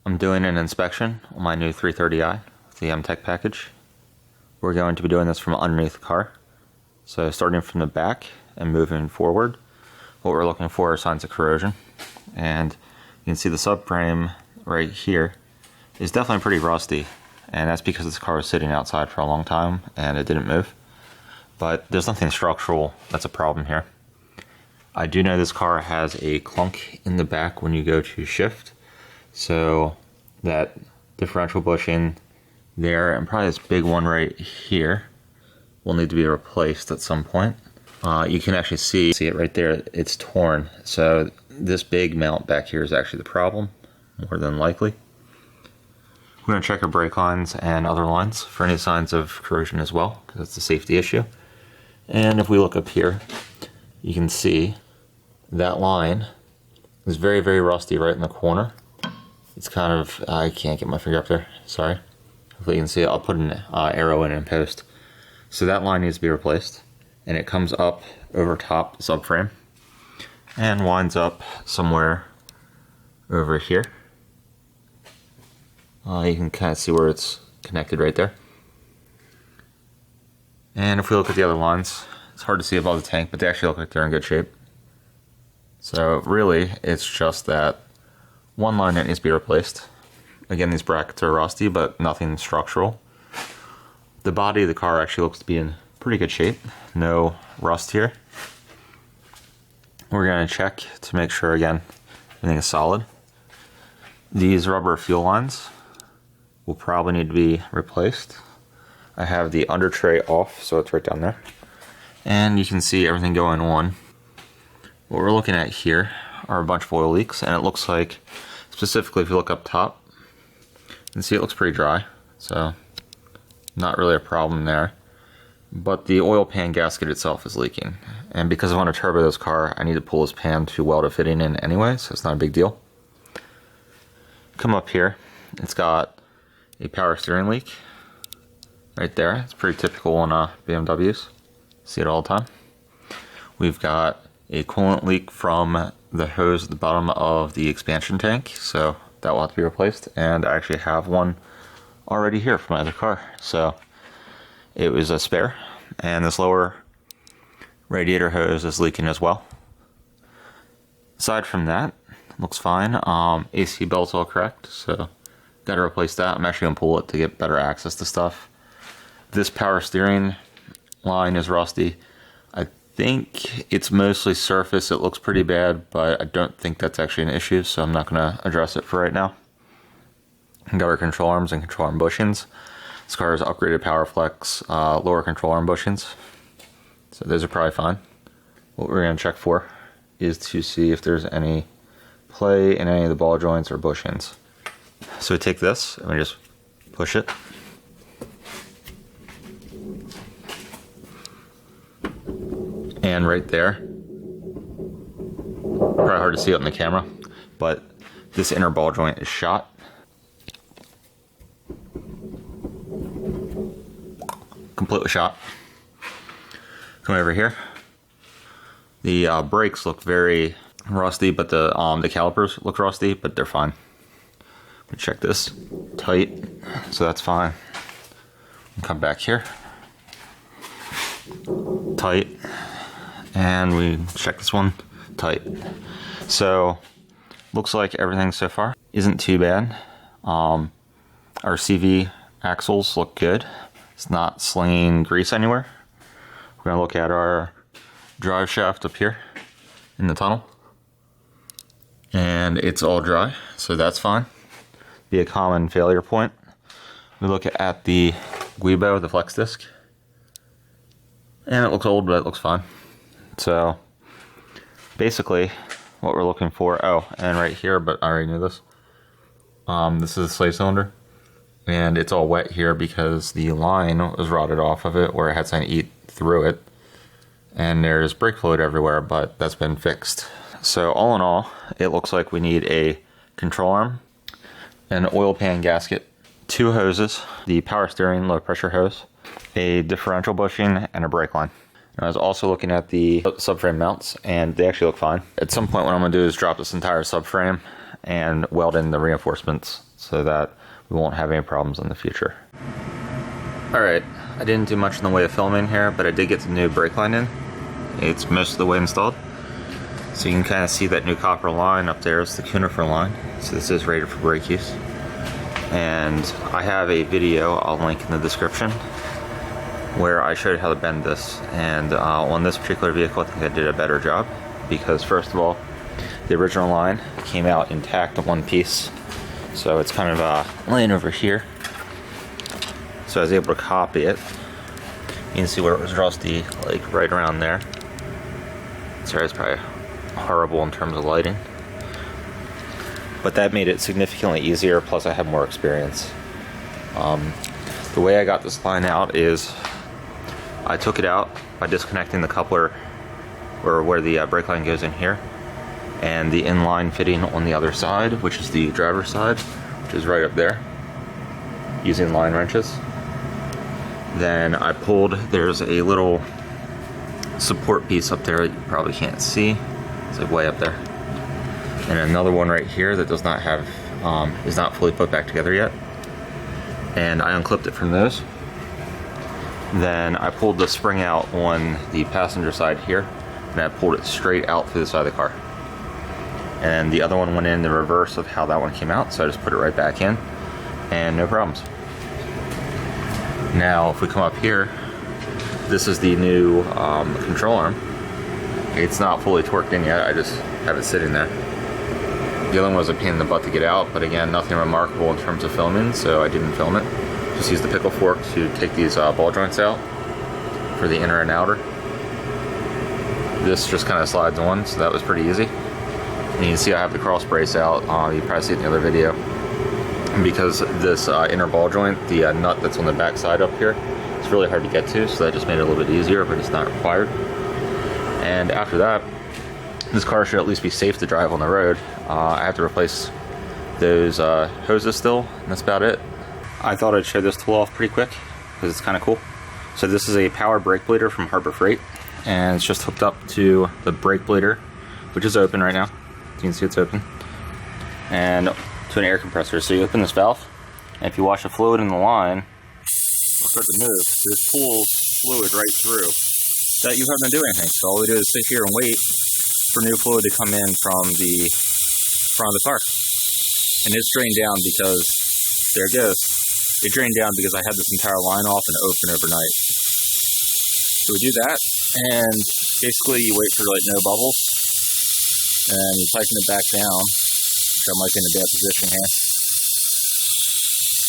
I'm doing an inspection on my new 330i with the M-Tech package. We're going to be doing this from underneath the car. So starting from the back and moving forward, what we're looking for are signs of corrosion. And you can see the subframe right here is definitely pretty rusty. And that's because this car was sitting outside for a long time and it didn't move. But there's nothing structural that's a problem here. I do know this car has a clunk in the back when you go to shift. So that differential bushing there and probably this big one right here will need to be replaced at some point. You can actually see it right there, it's torn. So this big mount back here is actually the problem, more than likely. We're going to check our brake lines and other lines for any signs of corrosion as well, because it's a safety issue. And if we look up here, you can see that line is very, very rusty right in the corner. It's kind of, I can't get my finger up there, sorry. Hopefully you can see it. I'll put an arrow in post. So that line needs to be replaced, and it comes up over top the subframe and winds up somewhere over here. You can kind of see where it's connected right there. And if we look at the other lines, it's hard to see above the tank, but they actually look like they're in good shape. So really, it's just that one line that needs to be replaced. Again, these brackets are rusty, but nothing structural. The body of the car actually looks to be in pretty good shape. No rust here. We're going to check to make sure, again, everything is solid. These rubber fuel lines will probably need to be replaced. I have the under tray off, so it's right down there. And you can see everything going on. What we're looking at here are a bunch of oil leaks, and it looks like, specifically if you look up top, you can see it looks pretty dry, so not really a problem there. But the oil pan gasket itself is leaking, and because I want to turbo this car, I need to pull this pan to weld a fitting in anyway, so it's not a big deal. Come up here, it's got a power steering leak right there. It's pretty typical on BMWs. See it all the time. We've got a coolant leak from the hose at the bottom of the expansion tank, so that will have to be replaced. And I actually have one already here for my other car, so it was a spare. And this lower radiator hose is leaking as well. Aside from that, looks fine. AC belt's all correct, so got to replace that. I'm actually gonna pull it to get better access to stuff. This power steering line is rusty. I think it's mostly surface. It looks pretty bad, but I don't think that's actually an issue, so I'm not going to address it for right now. Got our control arms and control arm bushings. This car has upgraded power flex, lower control arm bushings, so those are probably fine. What we're going to check for is to see if there's any play in any of the ball joints or bushings. So we take this and we just push it. And right there, probably hard to see it on the camera, but this inner ball joint is shot. Completely shot. Come over here. The brakes look very rusty, but the calipers look rusty, but they're fine. We check this tight, so that's fine. Come back here. Tight. And we check this one tight. So looks like everything so far isn't too bad. Our CV axles look good. It's not slinging grease anywhere. We're gonna look at our drive shaft up here in the tunnel, and it's all dry, so that's fine. Be a common failure point. We look at the Guibo, the flex disc, and it looks old, but it looks fine. So basically what we're looking for, oh, and right here, but I already knew this. This is a slave cylinder, and it's all wet here because the line was rotted off of it where it had something eat through it. And there's brake fluid everywhere, but that's been fixed. So all in all, it looks like we need a control arm, an oil pan gasket, 2 hoses, the power steering low pressure hose, a differential bushing, and a brake line. And I was also looking at the subframe mounts, and they actually look fine. At some point what I'm going to do is drop this entire subframe and weld in the reinforcements so that we won't have any problems in the future. Alright, I didn't do much in the way of filming here, but I did get the new brake line in. It's most of the way installed. So you can kind of see that new copper line up there is the conifer line. So this is rated for brake use. And I have a video I'll link in the description where I showed how to bend this. And on this particular vehicle, I think I did a better job because first of all, the original line came out intact in one piece. So it's kind of laying over here. So I was able to copy it. You can see where it was rusty, like right around there. Sorry, it's probably horrible in terms of lighting. But that made it significantly easier, plus I have more experience. The way I got this line out is I took it out by disconnecting the coupler, or where the brake line goes in here, and the inline fitting on the other side, which is the driver's side, which is right up there, using line wrenches. Then I pulled, there's a little support piece up there that you probably can't see. It's like way up there. And another one right here that does not have, is not fully put back together yet. And I unclipped it from those. Then I pulled the spring out on the passenger side here, and I pulled it straight out through the side of the car. And the other one went in the reverse of how that one came out, so I just put it right back in, and no problems. Now, if we come up here, this is the new control arm. It's not fully torqued in yet, I just have it sitting there. The other one was a pain in the butt to get out, but again, nothing remarkable in terms of filming, so I didn't film it. Just use the pickle fork to take these ball joints out for the inner and outer. This just kind of slides on, so that was pretty easy. And you can see I have the cross brace out, you probably see it in the other video. And because this inner ball joint, the nut that's on the back side up here, it's really hard to get to, so that just made it a little bit easier, but it's not required. And after that, this car should at least be safe to drive on the road. I have to replace those hoses still, and that's about it. I thought I'd show this tool off pretty quick, because it's kind of cool. So this is a power brake bleeder from Harbor Freight, and it's just hooked up to the brake bleeder, which is open right now. You can see it's open. And to an air compressor. So you open this valve, and if you wash the fluid in the line, it'll start to move. This pulls fluid right through. That you haven't to do anything. So all we do is sit here and wait for new fluid to come in from the front of the car. And it's drained down because, there it goes. It drained down because I had this entire line off and open overnight. So we do that, and basically you wait for like no bubbles, and you tighten it back down, which I might be in a bad position here.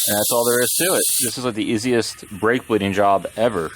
And that's all there is to it. This is like the easiest brake bleeding job ever.